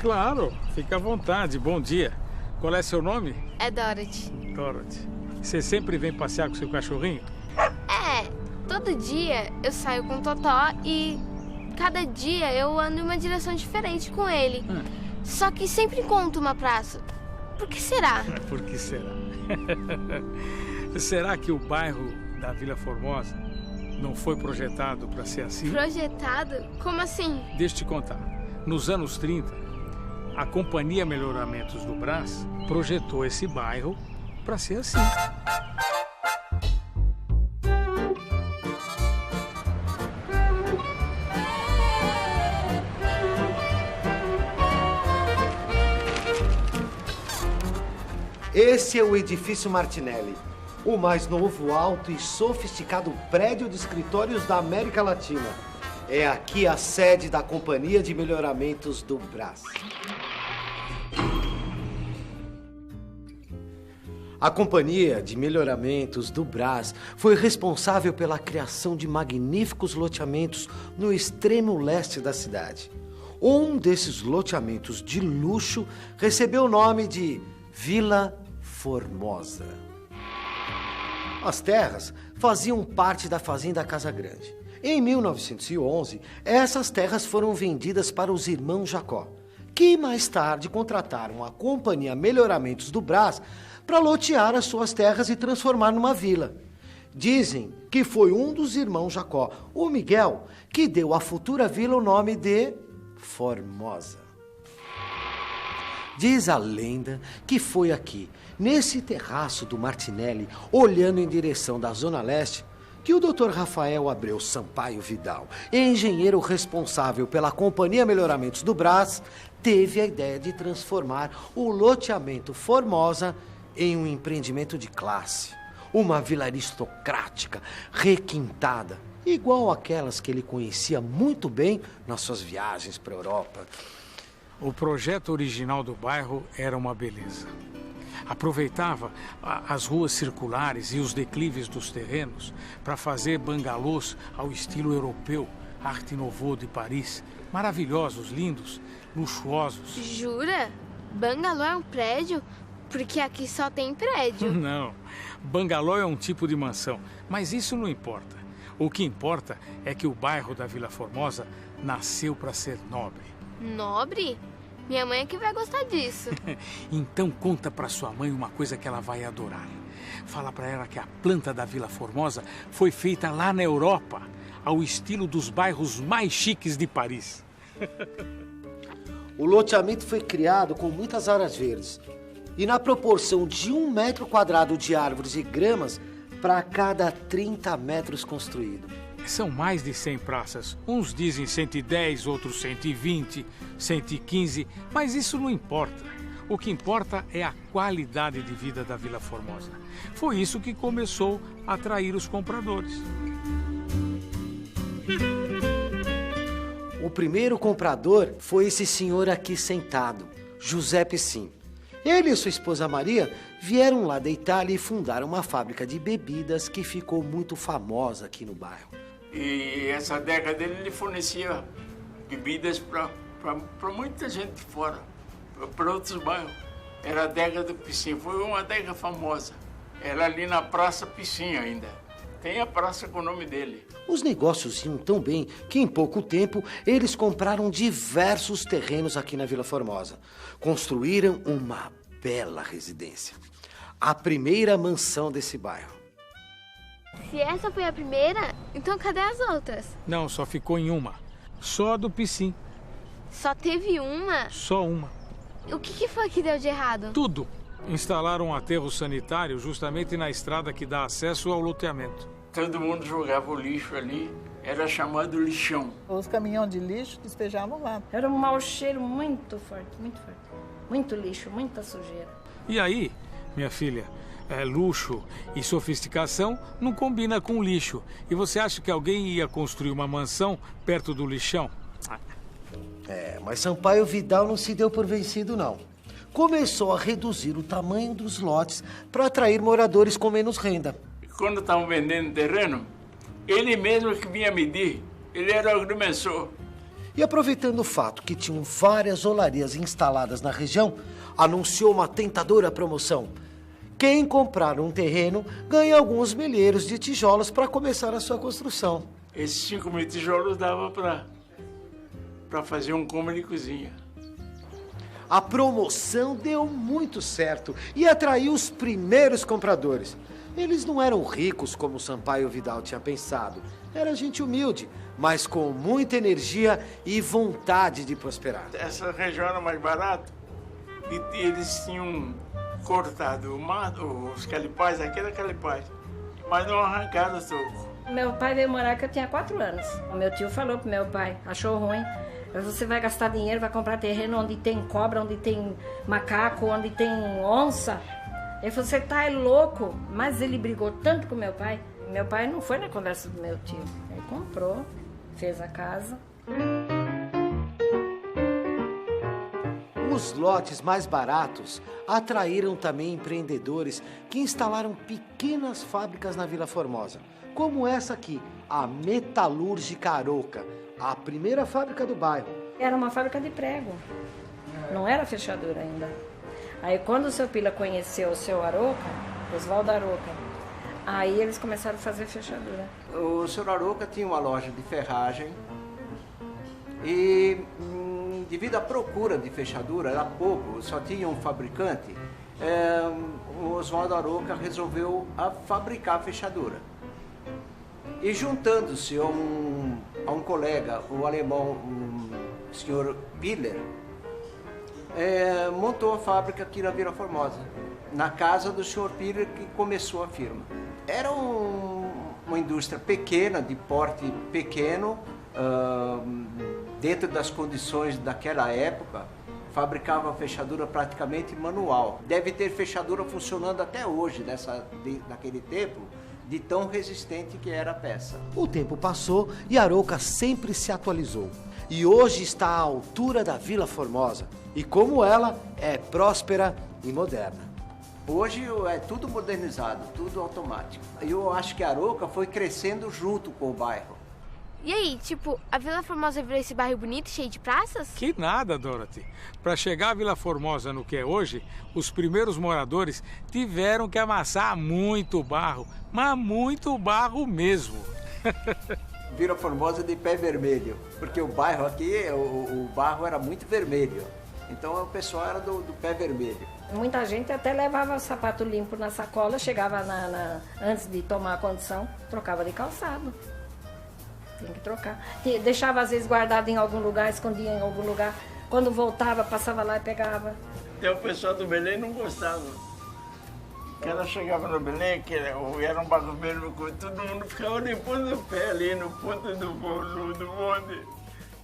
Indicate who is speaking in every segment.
Speaker 1: Claro, fica à vontade. Bom dia. Qual é seu nome?
Speaker 2: É Dorothy.
Speaker 1: Dorothy. Você sempre vem passear com seu cachorrinho?
Speaker 2: É, todo dia eu saio com o Totó e cada dia eu ando em uma direção diferente com ele. Só que sempre encontro uma praça. Por que será?
Speaker 1: Por que será? Será que o bairro da Vila Formosa não foi projetado para ser assim?
Speaker 2: Projetado? Como assim?
Speaker 1: Deixa eu te contar. Nos anos 30, a Companhia Melhoramentos do Brás projetou esse bairro para ser assim.
Speaker 3: Esse é o Edifício Martinelli, o mais novo, alto e sofisticado prédio de escritórios da América Latina. É aqui a sede da Companhia de Melhoramentos do Brás. A Companhia de Melhoramentos do Brás foi responsável pela criação de magníficos loteamentos no extremo leste da cidade. Um desses loteamentos de luxo recebeu o nome de Vila Formosa. As terras faziam parte da Fazenda Casa Grande. Em 1911, essas terras foram vendidas para os irmãos Jacó, que mais tarde contrataram a Companhia Melhoramentos do Brás para lotear as suas terras e transformar numa vila. Dizem que foi um dos irmãos Jacó, o Miguel, que deu à futura vila o nome de Formosa. Diz a lenda que foi aqui, nesse terraço do Martinelli, olhando em direção da Zona Leste, que o Dr. Rafael Abreu Sampaio Vidal, engenheiro responsável pela Companhia Melhoramentos do Brás, teve a ideia de transformar o loteamento Formosa em um empreendimento de classe, uma vila aristocrática, requintada, igual aquelas que ele conhecia muito bem nas suas viagens para a Europa.
Speaker 1: O projeto original do bairro era uma beleza. Aproveitava as ruas circulares e os declives dos terrenos para fazer bangalôs ao estilo europeu, Arte Nouveau de Paris. Maravilhosos, lindos, luxuosos.
Speaker 2: Jura? Bangalô é um prédio? Porque aqui só tem prédio.
Speaker 1: Não, bangalô é um tipo de mansão, mas isso não importa. O que importa é que o bairro da Vila Formosa nasceu para ser nobre.
Speaker 2: Nobre? Minha mãe é que vai gostar disso.
Speaker 1: Então conta para sua mãe uma coisa que ela vai adorar. Fala para ela que a planta da Vila Formosa foi feita lá na Europa, ao estilo dos bairros mais chiques de Paris.
Speaker 3: O loteamento foi criado com muitas áreas verdes e na proporção de 1 metro quadrado de árvores e gramas para cada 30 metros construído.
Speaker 1: São mais de 100 praças. Uns dizem 110, outros 120, 115, mas isso não importa. O que importa é a qualidade de vida da Vila Formosa. Foi isso que começou a atrair os compradores.
Speaker 3: O primeiro comprador foi esse senhor aqui sentado, José Piscin. Ele e sua esposa Maria vieram lá da Itália e fundaram uma fábrica de bebidas que ficou muito famosa aqui no bairro.
Speaker 4: E essa adega dele, ele fornecia bebidas para muita gente fora, para outros bairros. Era a adega do Piscin, foi uma adega famosa. Era ali na Praça Piscin ainda. Tem a praça com o nome dele.
Speaker 3: Os negócios iam tão bem que em pouco tempo eles compraram diversos terrenos aqui na Vila Formosa. Construíram uma bela residência. A primeira mansão desse bairro.
Speaker 2: Se essa foi a primeira, então cadê as outras?
Speaker 1: Não, só ficou em uma. Só a do Piscin.
Speaker 2: Só teve uma?
Speaker 1: Só uma.
Speaker 2: O que foi que deu de errado?
Speaker 1: Tudo. Instalaram um aterro sanitário justamente na estrada que dá acesso ao loteamento.
Speaker 4: Todo mundo jogava o lixo ali, era chamado lixão.
Speaker 5: Os caminhões de lixo despejavam lá.
Speaker 6: Era um mau cheiro muito forte, muito forte. Muito lixo, muita sujeira.
Speaker 1: E aí, minha filha, luxo e sofisticação não combina com lixo. E você acha que alguém ia construir uma mansão perto do lixão?
Speaker 3: Mas Sampaio Vidal não se deu por vencido, não. Começou a reduzir o tamanho dos lotes para atrair moradores com menos renda.
Speaker 4: Quando estavam vendendo terreno, ele mesmo que vinha medir, ele era o agrimensor.
Speaker 3: E aproveitando o fato que tinham várias olarias instaladas na região, anunciou uma tentadora promoção. Quem comprar um terreno ganha alguns milheiros de tijolos para começar a sua construção.
Speaker 4: Esses 5.000 tijolos dava para fazer um cômodo de cozinha.
Speaker 3: A promoção deu muito certo e atraiu os primeiros compradores. Eles não eram ricos como Sampaio Vidal tinha pensado. Era gente humilde, mas com muita energia e vontade de prosperar.
Speaker 4: Essa região era mais barata e eles tinham cortado o mato, os calipais, aquele calipais, mas não arrancaram o toco.
Speaker 6: Meu pai veio morar que eu tinha 4 anos. O meu tio falou pro meu pai, achou ruim. Você vai gastar dinheiro, vai comprar terreno onde tem cobra, onde tem macaco, onde tem onça. Ele falou, você tá louco? Mas ele brigou tanto com meu pai. Meu pai não foi na conversa do meu tio. Ele comprou, fez a casa.
Speaker 3: Os lotes mais baratos atraíram também empreendedores que instalaram pequenas fábricas na Vila Formosa, como essa aqui, a Metalúrgica Aroca, a primeira fábrica do bairro.
Speaker 6: Era uma fábrica de prego, não era fechadura ainda. Aí quando o seu Pila conheceu o seu Aroca, Oswaldo Aroca, aí eles começaram a fazer fechadura.
Speaker 7: O senhor Aroca tinha uma loja de ferragem e devido à procura de fechadura, era pouco, só tinha um fabricante, o Oswaldo Aroca resolveu fabricar fechadura. E juntando-se a um colega, o alemão, o senhor Piller, montou a fábrica aqui na Vila Formosa, na casa do senhor Piller, que começou a firma. Era uma indústria pequena, de porte pequeno, dentro das condições daquela época, fabricava fechadura praticamente manual. Deve ter fechadura funcionando até hoje, naquele tempo, de tão resistente que era a peça.
Speaker 3: O tempo passou e Aroca sempre se atualizou. E hoje está à altura da Vila Formosa. E como ela, é próspera e moderna.
Speaker 7: Hoje é tudo modernizado, tudo automático. Eu acho que a Aroca foi crescendo junto com o bairro.
Speaker 2: E aí, tipo, a Vila Formosa virou esse bairro bonito, cheio de praças?
Speaker 1: Que nada, Dorothy. Para chegar à Vila Formosa no que é hoje, os primeiros moradores tiveram que amassar muito barro, mas muito barro mesmo.
Speaker 7: Vila Formosa de pé vermelho, porque o bairro aqui, o barro era muito vermelho. Então o pessoal era do pé vermelho.
Speaker 6: Muita gente até levava sapato limpo na sacola, chegava antes de tomar a condição, trocava de calçado. Tem que trocar. Deixava às vezes guardado em algum lugar, escondia em algum lugar. Quando voltava, passava lá e pegava.
Speaker 4: Até o pessoal do Belém não gostava. Porque ela chegava no Belém, que era um barro vermelho, todo mundo ficava limpando o pé ali no ponto do bonde.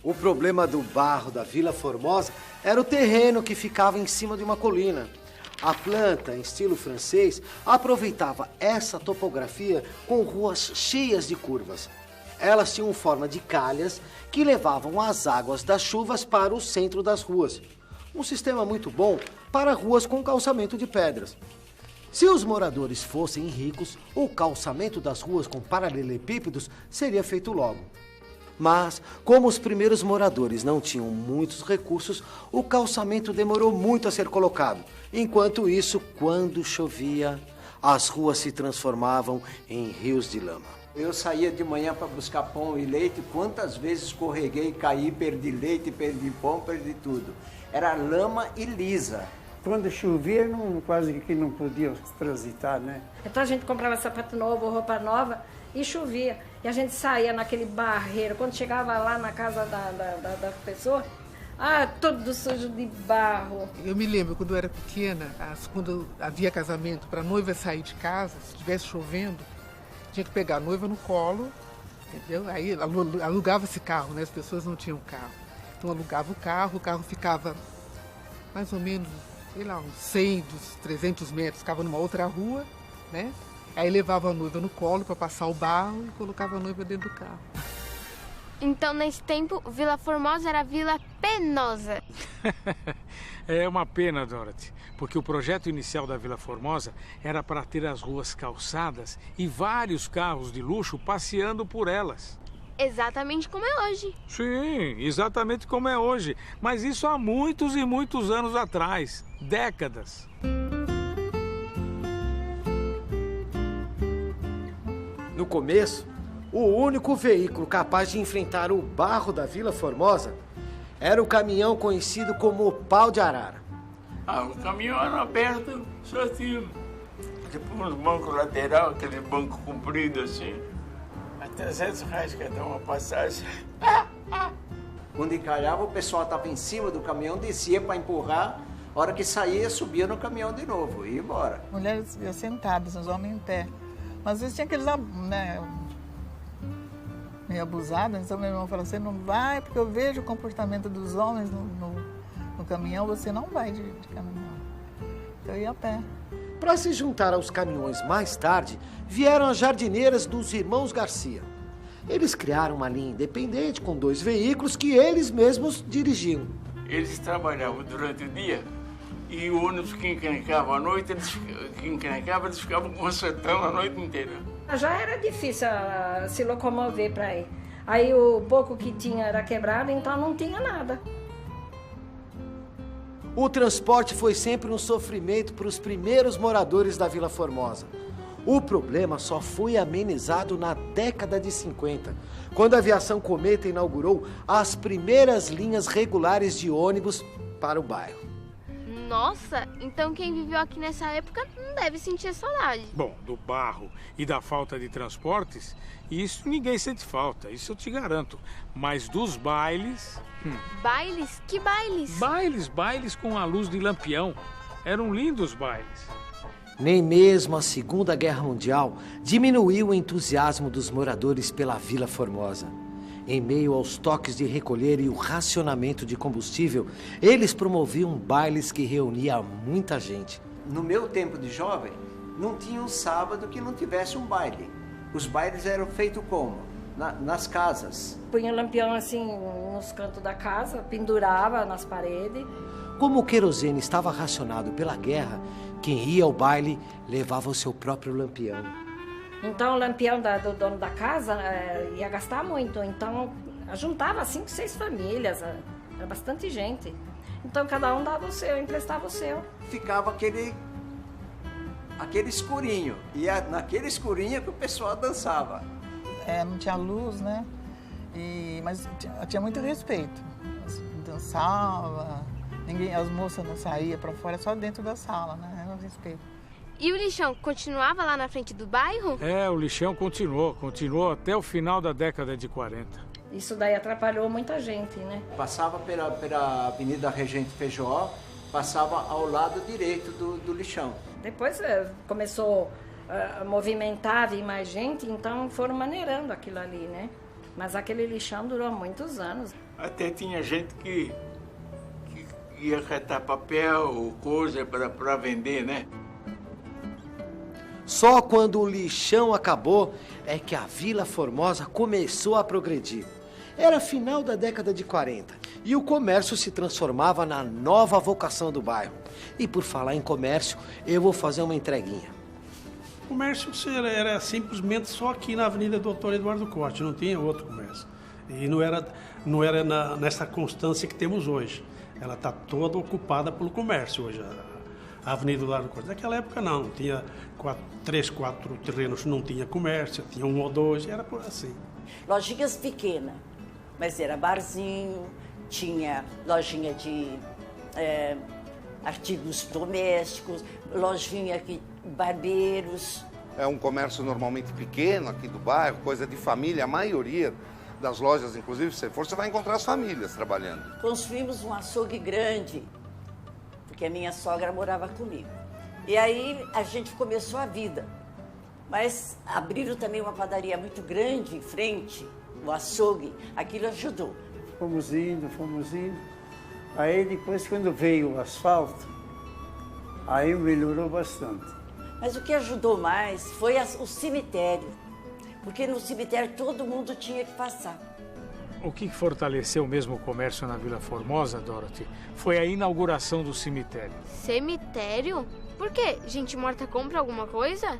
Speaker 3: O problema do barro da Vila Formosa era o terreno que ficava em cima de uma colina. A planta, em estilo francês, aproveitava essa topografia com ruas cheias de curvas. Elas tinham forma de calhas que levavam as águas das chuvas para o centro das ruas. Um sistema muito bom para ruas com calçamento de pedras. Se os moradores fossem ricos, o calçamento das ruas com paralelepípedos seria feito logo. Mas, como os primeiros moradores não tinham muitos recursos, o calçamento demorou muito a ser colocado. Enquanto isso, quando chovia, as ruas se transformavam em rios de lama.
Speaker 7: Eu saía de manhã para buscar pão e leite, quantas vezes escorreguei, caí, perdi leite, perdi pão, perdi tudo. Era lama e lisa.
Speaker 8: Quando chovia, quase que não podia transitar, né?
Speaker 6: Então a gente comprava sapato novo, roupa nova e chovia. E a gente saía naquele barreiro. Quando chegava lá na casa da pessoa, todo sujo de barro.
Speaker 9: Eu me lembro, quando eu era pequena, quando havia casamento, para a noiva sair de casa, se estivesse chovendo, tinha que pegar a noiva no colo, entendeu? Aí alugava-se carro, né? As pessoas não tinham carro. Então alugava o carro ficava mais ou menos, sei lá, uns 100, 300 metros, ficava numa outra rua, né? Aí levava a noiva no colo para passar o barro e colocava a noiva dentro do carro.
Speaker 2: Então, nesse tempo, Vila Formosa era Vila Penosa.
Speaker 1: É uma pena, Dorothy, porque o projeto inicial da Vila Formosa era para ter as ruas calçadas e vários carros de luxo passeando por elas.
Speaker 2: exatamente como é hoje.
Speaker 1: Sim, exatamente como é hoje. Mas isso há muitos e muitos anos atrás. Décadas.
Speaker 3: No começo, o único veículo capaz de enfrentar o barro da Vila Formosa era o caminhão conhecido como o Pau de Arara.
Speaker 4: O caminhão era aberto, só tinha uns bancos laterais, aquele banco comprido assim. A R$300 cada uma passagem.
Speaker 7: Quando encalhava, o pessoal estava em cima do caminhão, descia para empurrar. A hora que saía, subia no caminhão de novo e ia embora.
Speaker 5: Mulheres iam sentadas, os homens em pé. Mas às vezes tinha aqueles, né, meio abusados. Então meu irmão falou, você não vai, porque eu vejo o comportamento dos homens no caminhão, você não vai de caminhão. Então eu ia a pé.
Speaker 3: Para se juntar aos caminhões mais tarde, vieram as jardineiras dos irmãos Garcia. Eles criaram uma linha independente com 2 veículos que eles mesmos dirigiam.
Speaker 4: Eles trabalhavam durante o dia e o ônibus que encrencava à noite, eles ficavam consertando a noite inteira.
Speaker 6: Já era difícil se locomover para ir. Aí o pouco que tinha era quebrado, então não tinha nada.
Speaker 3: O transporte foi sempre um sofrimento para os primeiros moradores da Vila Formosa. O problema só foi amenizado na década de 50, quando a aviação Cometa inaugurou as primeiras linhas regulares de ônibus para o bairro.
Speaker 2: Nossa, então quem viveu aqui nessa época não deve sentir saudade.
Speaker 1: Bom, do barro e da falta de transportes, isso ninguém sente falta, isso eu te garanto. Mas dos bailes...
Speaker 2: Bailes? Que bailes?
Speaker 1: Bailes com a luz de lampião. Eram lindos bailes.
Speaker 3: Nem mesmo a Segunda Guerra Mundial diminuiu o entusiasmo dos moradores pela Vila Formosa. Em meio aos toques de recolher e o racionamento de combustível, eles promoviam bailes que reuniam muita gente.
Speaker 7: No meu tempo de jovem, não tinha um sábado que não tivesse um baile. Os bailes eram feitos como? Nas casas.
Speaker 6: Punha lampião assim nos cantos da casa, pendurava nas paredes.
Speaker 3: Como o querosene estava racionado pela guerra, quem ia ao baile levava o seu próprio lampião.
Speaker 6: Então o lampião do dono da casa ia gastar muito, então juntava 5, 6 famílias, era bastante gente. Então cada um dava o seu, emprestava o seu.
Speaker 7: Ficava aquele escurinho, e naquele escurinho que o pessoal dançava.
Speaker 5: Não tinha luz, né? Mas tinha muito respeito. Dançava, as moças não saíam para fora, só dentro da sala, né? Era o respeito.
Speaker 2: E o lixão continuava lá na frente do bairro?
Speaker 1: O lixão continuou até o final da década de 40.
Speaker 6: Isso daí atrapalhou muita gente, né?
Speaker 7: Passava pela Avenida Regente Feijó, passava ao lado direito do lixão. Depois
Speaker 6: começou a movimentar, vir mais gente, então foram maneirando aquilo ali, né? Mas aquele lixão durou muitos anos.
Speaker 4: Até tinha gente que ia catar papel, coisa para vender, né?
Speaker 3: Só quando o lixão acabou é que a Vila Formosa começou a progredir. Era final da década de 40 e o comércio se transformava na nova vocação do bairro. E por falar em comércio, eu vou fazer uma entreguinha.
Speaker 10: O comércio era simplesmente só aqui na Avenida Doutor Eduardo Corte, não tinha outro comércio. E não era nessa constância que temos hoje. Ela está toda ocupada pelo comércio hoje, a Avenida Eduardo Corte. Naquela época não, tinha 3, 4 terrenos, não tinha comércio, tinha 1 ou 2, era por assim.
Speaker 11: Lojinhas pequenas, mas era barzinho, tinha lojinha de artigos domésticos, lojinha de barbeiros.
Speaker 12: É um comércio normalmente pequeno aqui do bairro, coisa de família, a maioria das lojas, inclusive, se for, você vai encontrar as famílias trabalhando.
Speaker 11: Construímos um açougue grande, porque a minha sogra morava comigo. E aí a gente começou a vida. Mas abriram também uma padaria muito grande em frente, o açougue, aquilo ajudou.
Speaker 8: Fomos indo. Aí depois, quando veio o asfalto, aí melhorou bastante.
Speaker 11: Mas o que ajudou mais foi o cemitério, porque no cemitério todo mundo tinha que passar.
Speaker 1: O que fortaleceu mesmo o comércio na Vila Formosa, Dorothy, foi a inauguração do cemitério.
Speaker 2: Cemitério? Por quê? Gente morta compra alguma coisa?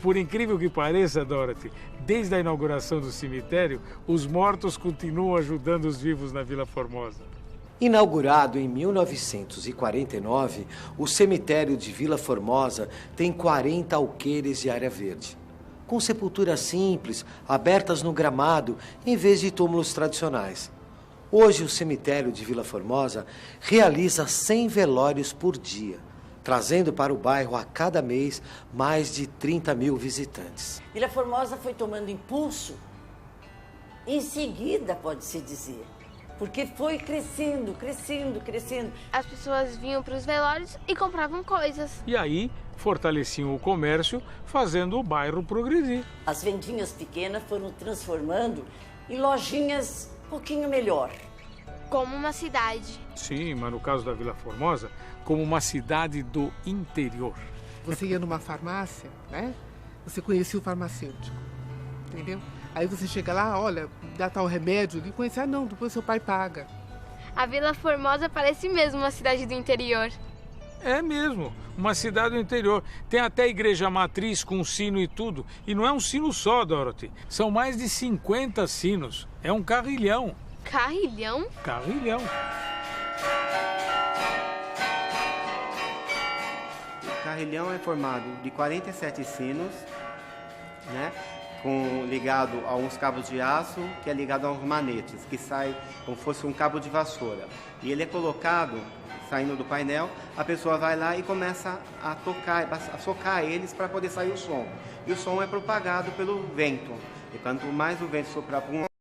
Speaker 1: Por incrível que pareça, Dorothy, desde a inauguração do cemitério, os mortos continuam ajudando os vivos na Vila Formosa.
Speaker 3: Inaugurado em 1949, o cemitério de Vila Formosa tem 40 alqueires de área verde, com sepulturas simples, abertas no gramado, em vez de túmulos tradicionais. Hoje, o cemitério de Vila Formosa realiza 100 velórios por dia, trazendo para o bairro a cada mês mais de 30 mil visitantes.
Speaker 11: Vila Formosa foi tomando impulso em seguida, pode-se dizer, porque foi crescendo, crescendo, crescendo.
Speaker 2: As pessoas vinham para os velórios e compravam coisas.
Speaker 1: E aí, fortaleciam o comércio, fazendo o bairro progredir.
Speaker 11: As vendinhas pequenas foram transformando em lojinhas um pouquinho melhor.
Speaker 2: Como uma cidade.
Speaker 1: Sim, mas no caso da Vila Formosa, como uma cidade do interior.
Speaker 9: Você ia numa farmácia, né? Você conhecia o farmacêutico, entendeu? Aí você chega lá, olha, dá tal remédio, e conhece, não, depois seu pai paga.
Speaker 2: A Vila Formosa parece mesmo uma cidade do interior.
Speaker 1: É mesmo, uma cidade do interior. Tem até igreja matriz com sino e tudo. E não é um sino só, Dorothy. São mais de 50 sinos. É um carrilhão.
Speaker 2: Carrilhão?
Speaker 1: Carrilhão.
Speaker 13: O carrilhão é formado de 47 sinos, né? Ligado a uns cabos de aço, que é ligado a uns manetes, que sai como se fosse um cabo de vassoura. E ele é colocado, saindo do painel, a pessoa vai lá e começa a tocar, a socar eles para poder sair o som. E o som é propagado pelo vento. E quanto mais o vento soprar para um